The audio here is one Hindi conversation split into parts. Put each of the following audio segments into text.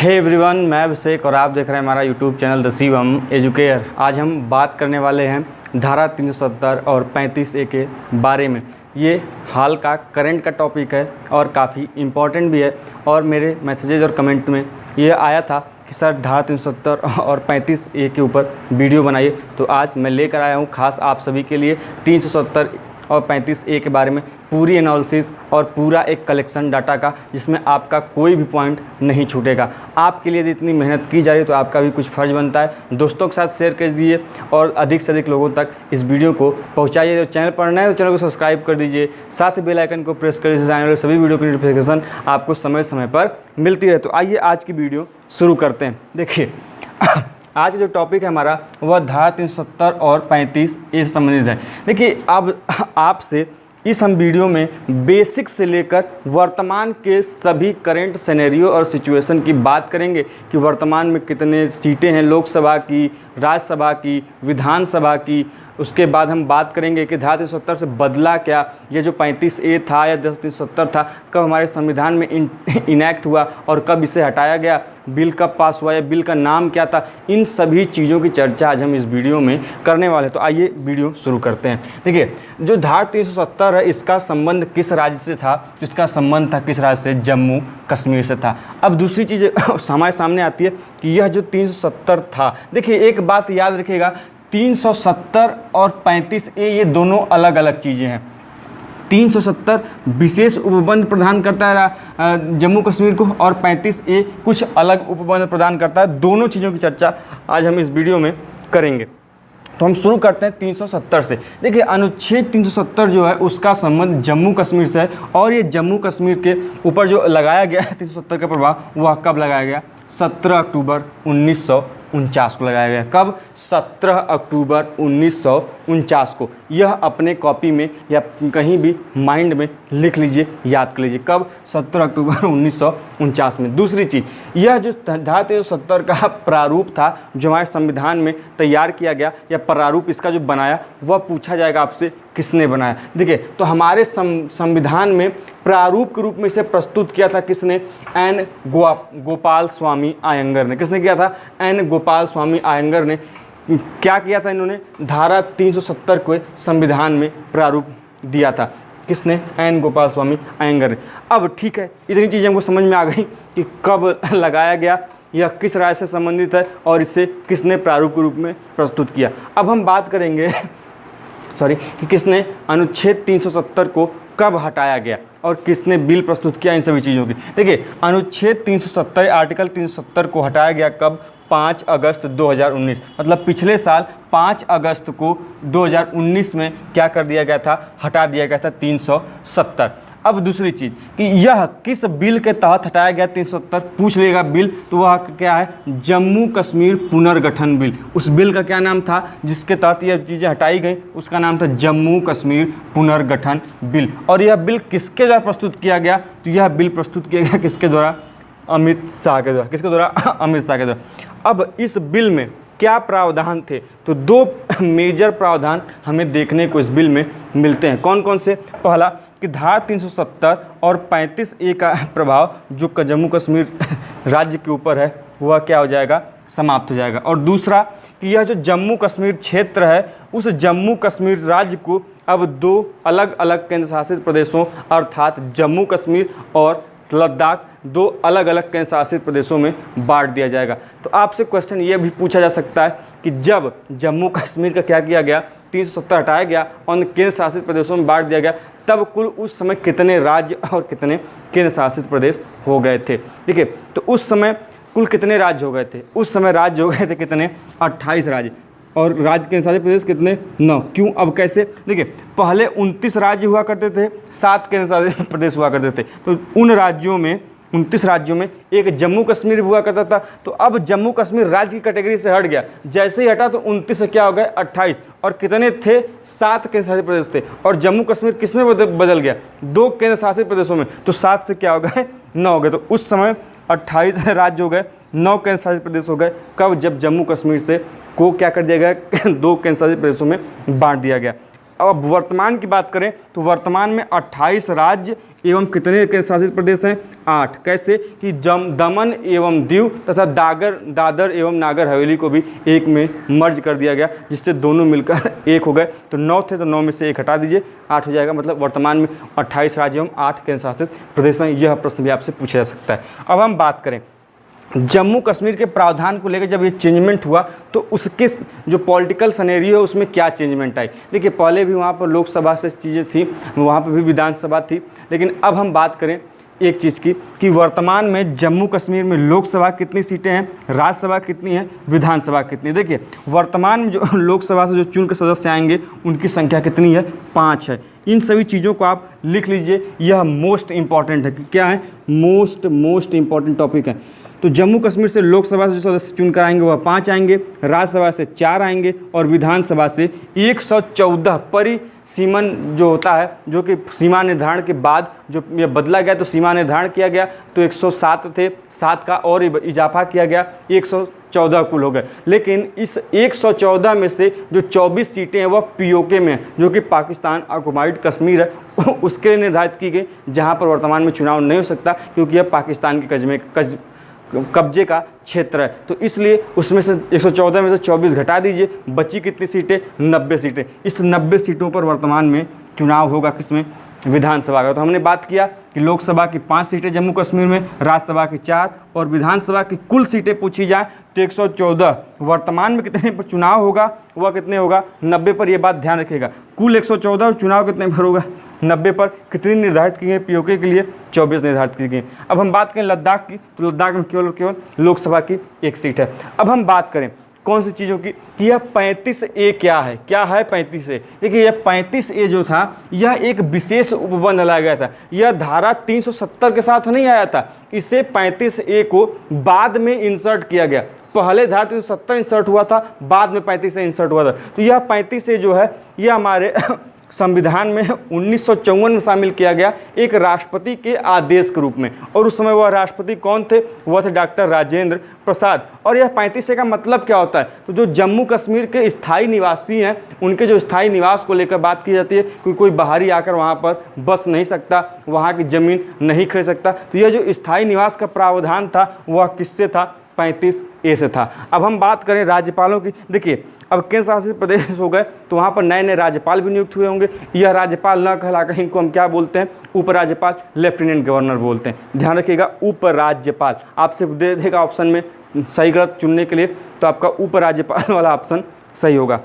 हे एवरीवन, मैं अभिषेक और आप देख रहे हैं हमारा YouTube channel the Shivam educare. आज हम बात करने वाले हैं धारा 370 और 35A के बारे में। ये हाल का करंट का टॉपिक है और काफ़ी इम्पॉर्टेंट भी है। और मेरे मैसेजेज और कमेंट में ये आया था कि सर धारा 370 और 35A के ऊपर वीडियो बनाइए, तो आज मैं लेकर आया हूँ खास आप सभी के लिए 370 और 35A के बारे में पूरी एनालिसिस और पूरा एक कलेक्शन डाटा का, जिसमें आपका कोई भी पॉइंट नहीं छूटेगा। आपके लिए यदि इतनी मेहनत की जा रही है तो आपका भी कुछ फ़र्ज़ बनता है। दोस्तों के साथ शेयर कर दीजिए और अधिक से अधिक लोगों तक इस वीडियो को पहुंचाइए। तो चैनल पर नए तो चैनल को सब्सक्राइब कर दीजिए, साथ ही बेल आइकन को प्रेस कर दीजिए, आने वाले सभी वीडियो की नोटिफिकेशन आपको समय समय पर मिलती रहे। तो आइए आज की वीडियो शुरू करते हैं। देखिए आज जो टॉपिक है हमारा वह धारा 370 और 35A से संबंधित है। देखिए अब आपसे इस हम वीडियो में बेसिक से लेकर वर्तमान के सभी करंट सिनेरियो और सिचुएशन की बात करेंगे कि वर्तमान में कितने सीटें हैं लोकसभा की, राज्यसभा की, विधानसभा की। उसके बाद हम बात करेंगे कि धारा 370 से बदला क्या, ये जो 35A था या 370 था कब हमारे संविधान में इनैक्ट हुआ और कब इसे हटाया गया, बिल कब पास हुआ या बिल का नाम क्या था। इन सभी चीज़ों की चर्चा आज हम इस वीडियो में करने वाले हैं। तो आइए वीडियो शुरू करते हैं। देखिए जो धारा 370 है इसका संबंध किस राज्य से था, इसका संबंध था किस राज्य से, जम्मू कश्मीर से था। अब दूसरी चीज़ हमारे सामने आती है कि यह जो 370 था, देखिए एक बात याद रखिएगा, 370 और 35A ये दोनों अलग अलग चीज़ें हैं। 370 विशेष उपबंध प्रदान करता है जम्मू कश्मीर को और 35A कुछ अलग उपबंध प्रदान करता है। दोनों चीज़ों की चर्चा आज हम इस वीडियो में करेंगे। तो हम शुरू करते हैं 370 से। देखिए अनुच्छेद 370 जो है उसका संबंध जम्मू कश्मीर से है और ये जम्मू कश्मीर के ऊपर जो लगाया गया है 370 का प्रभाव, वह कब लगाया गया, 17 अक्टूबर 1949 को लगाया गया। कब, 17 अक्टूबर 1949 को। यह अपने कॉपी में या कहीं भी माइंड में लिख लीजिए, याद कर लीजिए, कब, 17 अक्टूबर 1949 में। दूसरी चीज़, यह जो धारा 370 का प्रारूप था जो हमारे संविधान में तैयार किया गया या प्रारूप इसका जो बनाया, वह पूछा जाएगा आपसे किसने बनाया। देखिए तो हमारे संविधान में प्रारूप के रूप में इसे प्रस्तुत किया था किसने, एन गोपाल स्वामी अयंगर ने। किसने किया था, एन गोपाल स्वामी अयंगर ने। क्या किया था इन्होंने, धारा 370 को संविधान में प्रारूप दिया था। किसने, एन गोपाल स्वामी अयंगर ने। अब ठीक है, इतनी चीज़ें हमको समझ में आ गई कि कब लगाया गया, यह किस राज्य से संबंधित है और इसे किसने प्रारूप के रूप में प्रस्तुत किया। अब हम बात करेंगे कि किसने अनुच्छेद 370 को कब हटाया गया और किसने बिल प्रस्तुत किया, इन सभी चीज़ों की। देखिए अनुच्छेद 370 आर्टिकल 370 को हटाया गया कब, 5 अगस्त 2019, मतलब पिछले साल 5 अगस्त को 2019 में क्या कर दिया गया था, हटा दिया गया था 370। अब दूसरी चीज़ कि यह किस बिल के तहत हटाया गया 370, पूछ लेगा बिल, तो वह क्या है, जम्मू कश्मीर पुनर्गठन बिल। उस बिल का क्या नाम था जिसके तहत यह चीज़ें हटाई गई, उसका नाम था जम्मू कश्मीर पुनर्गठन बिल। और यह बिल किसके द्वारा प्रस्तुत किया गया, तो यह बिल प्रस्तुत किया गया किसके द्वारा, अमित शाह के द्वारा। किसके द्वारा, अमित शाह के द्वारा। अब इस बिल में क्या प्रावधान थे, तो दो मेजर प्रावधान हमें देखने को इस बिल में मिलते हैं। कौन कौन से, पहला कि धारा 370 और 35A का प्रभाव जो जम्मू कश्मीर राज्य के ऊपर है वह क्या हो जाएगा, समाप्त हो जाएगा। और दूसरा कि यह जो जम्मू कश्मीर क्षेत्र है उस जम्मू कश्मीर राज्य को अब दो अलग अलग केंद्र शासित प्रदेशों अर्थात जम्मू कश्मीर और लद्दाख, दो अलग अलग केंद्र शासित प्रदेशों में बांट दिया जाएगा। तो आपसे क्वेश्चन ये भी पूछा जा सकता है कि जब जम्मू कश्मीर का क्या किया गया, 370 हटाया गया और केंद्र शासित प्रदेशों में बांट दिया गया, तब कुल उस समय कितने राज्य और कितने केंद्र शासित प्रदेश हो गए थे। देखिए तो उस समय कुल कितने राज्य हो गए थे, उस समय राज्य हो गए थे कितने, 28 राज्य, और राज्य केंद्र शासित प्रदेश कितने, 9। क्यों, अब कैसे, देखिए पहले 29 राज्य हुआ करते थे, 7 केंद्र शासित प्रदेश हुआ करते थे। तो उन राज्यों में 29 राज्यों में एक जम्मू कश्मीर हुआ करता था। तो अब जम्मू कश्मीर राज्य की कैटेगरी से हट गया, जैसे ही हटा तो 29 से क्या हो गए, 28, और कितने थे, 7 केंद्र शासित प्रदेश थे। और जम्मू कश्मीर किसमें बदल गया, 2 केंद्र शासित प्रदेशों में, तो 7 से क्या हो गए, 9 हो गए। तो उस समय 28 राज्य हो गए, 9 केंद्र शासित प्रदेश हो गए। कब, जब जम्मू कश्मीर से को क्या कर दिया गया, 2 केंद्र शासित प्रदेशों में बांट दिया गया। अब वर्तमान की बात करें तो वर्तमान में 28 राज्य एवं कितने केंद्र शासित प्रदेश हैं? 8। कैसे कि दमन एवं दीव तथा दादर एवं नागर हवेली को भी एक में मर्ज कर दिया गया, जिससे दोनों मिलकर एक हो गए। तो 9 थे तो 9 में से 1 हटा दीजिए, 8 हो जाएगा। मतलब वर्तमान में 28 राज्य एवं 8 केंद्र शासित प्रदेश हैं। यह प्रश्न भी आपसे पूछा जा सकता है। अब हम बात करें जम्मू कश्मीर के प्रावधान को लेकर, जब ये चेंजमेंट हुआ तो उसके जो पॉलिटिकल सनेरियो है उसमें क्या चेंजमेंट आई। देखिए पहले भी वहाँ पर लोकसभा से चीज़ें थी, वहाँ पर भी विधानसभा थी, लेकिन अब हम बात करें एक चीज़ की कि वर्तमान में जम्मू कश्मीर में लोकसभा कितनी सीटें हैं, राज्यसभा कितनी है, विधानसभा कितनी। देखिए वर्तमान में जो लोकसभा से जो चुन के सदस्य आएंगे उनकी संख्या कितनी है? 5 है। इन सभी चीज़ों को आप लिख लीजिए, यह मोस्ट इंपॉर्टेंट है कि क्या है, मोस्ट इंपॉर्टेंट टॉपिक है। तो जम्मू कश्मीर से लोकसभा से जो सदस्य चुनकर आएंगे वह 5 आएंगे, राज्यसभा से 4 आएंगे और विधानसभा से 114 परिसीमन जो होता है, जो कि सीमा निर्धारण के बाद जो ये बदला गया, तो सीमा निर्धारण किया गया तो 107 थे, 7 का और इजाफा किया गया, 114 कुल हो गए। लेकिन इस 114 में से जो 24 सीटें हैं वह पीओके में, जो कि पाकिस्तान ऑक्युपाइड कश्मीर है, उसके लिए निर्धारित की गई, जहाँ पर वर्तमान में चुनाव नहीं हो सकता क्योंकि यह पाकिस्तान के कब्जे का क्षेत्र है। तो इसलिए उसमें से 114 में से 24 घटा दीजिए, बची कितनी सीटें? 90 सीटें। इस 90 सीटों पर वर्तमान में चुनाव होगा, किसमें? विधानसभा का। तो हमने बात किया कि लोकसभा की 5 सीटें जम्मू कश्मीर में, राज्यसभा की 4 और विधानसभा की कुल सीटें पूछी जाए तो 114। वर्तमान में कितने पर चुनाव होगा? वह कितने होगा? 90 पर। यह बात ध्यान रखिएगा, कुल 114 और चुनाव कितने पर होगा? 90 पर। कितनी निर्धारित की गई पीओके के लिए? 24 निर्धारित की गई। अब हम बात करें लद्दाख की, तो लद्दाख में केवल लोकसभा की 1 सीट है। अब हम बात करें कौन सी चीज़ों की कि यह 35A क्या है? क्या है 35A? देखिए यह 35A जो था यह एक विशेष उपबंध लाया गया था। यह धारा 370 के साथ नहीं आया था, इसे 35A को बाद में इंसर्ट किया गया। पहले धारा 370 इंसर्ट हुआ था, बाद में 35A इंसर्ट हुआ था। तो यह 35A जो है यह हमारे संविधान में 1954 में शामिल किया गया एक राष्ट्रपति के आदेश के रूप में, और उस समय वह राष्ट्रपति कौन थे? वह थे डॉक्टर राजेंद्र प्रसाद। और यह 35A का मतलब क्या होता है? तो जो जम्मू कश्मीर के स्थायी निवासी हैं उनके जो स्थायी निवास को लेकर बात की जाती है कि कोई बाहरी आकर वहाँ पर बस नहीं सकता, वहाँ की ज़मीन नहीं खरीद सकता। तो यह जो स्थायी निवास का प्रावधान था वह किससे था? 35A से था। अब हम बात करें राज्यपालों की। देखिए अब केंद्र शासित प्रदेश हो गए तो वहाँ पर नए नए राज्यपाल भी नियुक्त हुए होंगे। यह राज्यपाल न कहलाकर इनको हम क्या बोलते हैं? उपराज्यपाल, लेफ्टिनेंट गवर्नर बोलते हैं। ध्यान रखिएगा, उपराज्यपाल। आपसे दे देगा ऑप्शन में सही गलत चुनने के लिए, तो आपका उपराज्यपाल वाला ऑप्शन सही होगा।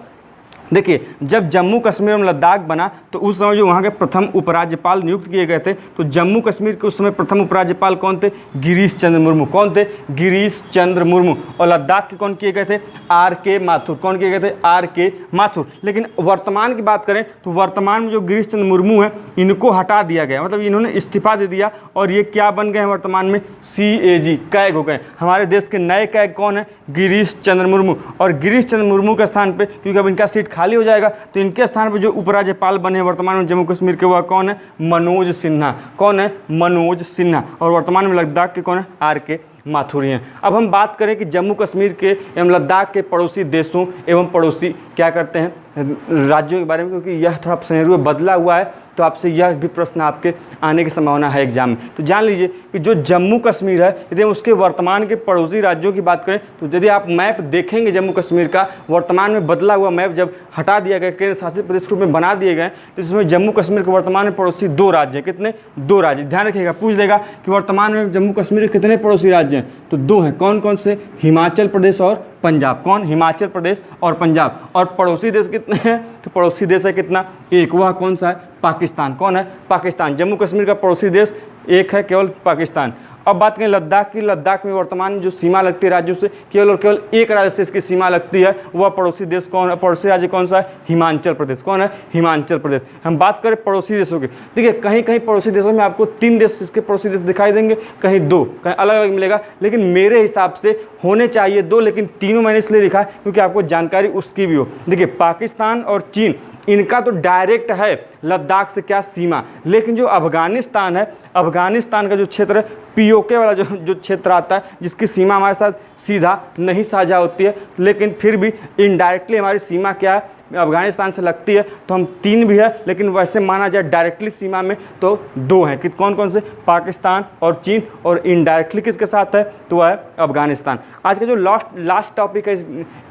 देखिए जब जम्मू कश्मीर में लद्दाख बना तो उस समय जो वहाँ के प्रथम उपराज्यपाल नियुक्त किए गए थे, तो जम्मू कश्मीर के उस समय प्रथम उपराज्यपाल कौन थे? गिरीश चंद्र मुर्मू। कौन थे? गिरीश चंद्र मुर्मू। और लद्दाख के कौन किए गए थे? RK माथुर। कौन किए गए थे? RK माथुर। लेकिन वर्तमान की बात करें तो वर्तमान में जो गिरीश चंद्र मुर्मू हैं इनको हटा दिया गया, मतलब इन्होंने इस्तीफा दे दिया और ये क्या बन गए हैं वर्तमान में? CAG, कैग हो गए। हमारे देश के नए कैग कौन है? गिरीश चंद्र मुर्मू। और गिरीश चंद्र मुर्मू के स्थान पर, क्योंकि अब इनका सीट खाली हो जाएगा, तो इनके स्थान पर जो उपराज्यपाल बने वर्तमान में जम्मू कश्मीर के वह कौन है? मनोज सिन्हा। कौन है? मनोज सिन्हा। और वर्तमान में लद्दाख के कौन है? RK माथुर हैं। अब हम बात करें कि जम्मू कश्मीर के एवं लद्दाख के पड़ोसी देशों एवं पड़ोसी क्या करते हैं राज्यों के बारे में, क्योंकि यह थोड़ा सिनेरियो बदला हुआ है, तो आपसे यह भी प्रश्न आपके आने की संभावना है एग्जाम में। तो जान लीजिए कि जो जम्मू कश्मीर है, यदि हम उसके वर्तमान के पड़ोसी राज्यों की बात करें तो यदि आप मैप देखेंगे जम्मू कश्मीर का, वर्तमान में बदला हुआ मैप जब हटा दिया गया, केंद्र शासित प्रदेश के रूप में बना दिए गए, तो इसमें जम्मू कश्मीर के वर्तमान में पड़ोसी 2 राज्य हैं। कितने? 2 राज्य। ध्यान रखिएगा, पूछ देगा कि वर्तमान में जम्मू कश्मीर के कितने पड़ोसी राज्य हैं, तो 2 हैं। कौन कौन से? हिमाचल प्रदेश और पंजाब। कौन? हिमाचल प्रदेश और पंजाब। और पड़ोसी देश कितने हैं? तो पड़ोसी देश है कितना? 1। वह कौन सा है? पाकिस्तान। कौन है? पाकिस्तान। जम्मू कश्मीर का पड़ोसी देश 1 है, केवल पाकिस्तान। अब बात करें लद्दाख की। लद्दाख में वर्तमान जो सीमा लगती है राज्यों से, केवल और केवल 1 राज्य से इसकी सीमा लगती है, वह पड़ोसी देश कौन है? पड़ोसी राज्य कौन सा है? हिमाचल प्रदेश। कौन है? हिमाचल प्रदेश। हम बात करें पड़ोसी देशों की, देखिए कहीं कहीं पड़ोसी देशों में आपको 3 देश इसके पड़ोसी देश दिखाई देंगे, कहीं 2, कहीं अलग अलग मिलेगा, लेकिन मेरे हिसाब से होने चाहिए 2, लेकिन तीनों मैंने इसलिए लिखा है क्योंकि आपको जानकारी उसकी भी हो। देखिए पाकिस्तान और चीन, इनका तो डायरेक्ट है लद्दाख से क्या सीमा, लेकिन जो अफगानिस्तान है, अफगानिस्तान का जो क्षेत्र है, पीओके वाला जो क्षेत्र आता है, जिसकी सीमा हमारे साथ सीधा नहीं साझा होती है, लेकिन फिर भी इनडायरेक्टली हमारी सीमा क्या है? अफ़गानिस्तान से लगती है तो हम 3 भी है, लेकिन वैसे माना जाए डायरेक्टली सीमा में तो 2 हैं कि कौन कौन से, पाकिस्तान और चीन, और इनडायरेक्टली किसके साथ है तो वह है अफ़गानिस्तान। आज का जो लास्ट टॉपिक है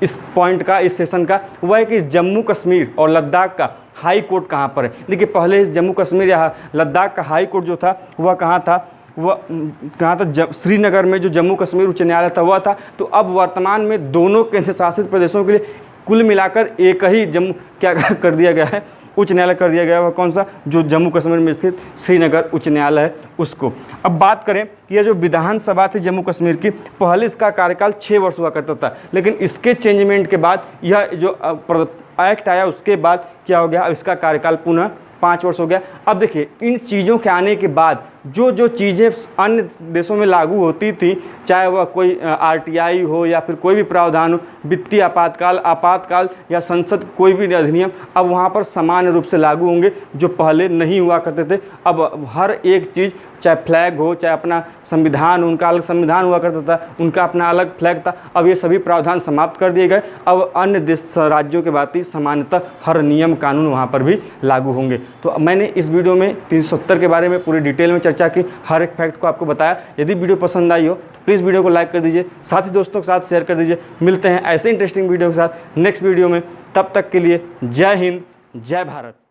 इस पॉइंट का, इस सेशन का, वह है कि जम्मू कश्मीर और लद्दाख का हाई कोर्ट कहाँ पर है। देखिए पहले जम्मू कश्मीर या लद्दाख का हाई कोर्ट जो था वह कहाँ था, वह कहाँ था, श्रीनगर में जो जम्मू कश्मीर उच्च न्यायालय था वह था। तो अब वर्तमान में दोनों केंद्र शासित प्रदेशों के लिए कुल मिलाकर एक ही जम्मू क्या कर दिया गया है, उच्च न्यायालय कर दिया गया है। वह कौन सा, जो जम्मू कश्मीर में स्थित श्रीनगर उच्च न्यायालय है उसको। अब बात करें, यह जो विधानसभा थी जम्मू कश्मीर की, पहले इसका कार्यकाल 6 वर्ष हुआ करता था, लेकिन इसके चेंजमेंट के बाद यह जो एक्ट आया उसके बाद क्या हो गया, अब इसका कार्यकाल पुनः 5 वर्ष हो गया। अब देखिए इन चीज़ों के आने के बाद जो चीज़ें अन्य देशों में लागू होती थी, चाहे वह कोई आरटीआई हो या फिर कोई भी प्रावधान हो, वित्तीय आपातकाल या संसद कोई भी अधिनियम, अब वहाँ पर समान रूप से लागू होंगे, जो पहले नहीं हुआ करते थे। अब हर एक चीज़, चाहे फ्लैग हो, चाहे अपना संविधान, उनका अलग संविधान हुआ करता था, उनका अपना अलग फ्लैग था, अब ये सभी प्रावधान समाप्त कर दिए गए। अब अन्य देश राज्यों के भांति सामान्यतः हर नियम कानून वहाँ पर भी लागू होंगे। तो मैंने इस वीडियो में 370 के बारे में पूरी डिटेल में चर्चा की, हर एक फैक्ट को आपको बताया। यदि वीडियो पसंद आई हो तो प्लीज़ वीडियो को लाइक कर दीजिए, साथ ही दोस्तों के साथ शेयर कर दीजिए। मिलते हैं ऐसे इंटरेस्टिंग वीडियो के साथ नेक्स्ट वीडियो में, तब तक के लिए जय हिंद, जय भारत।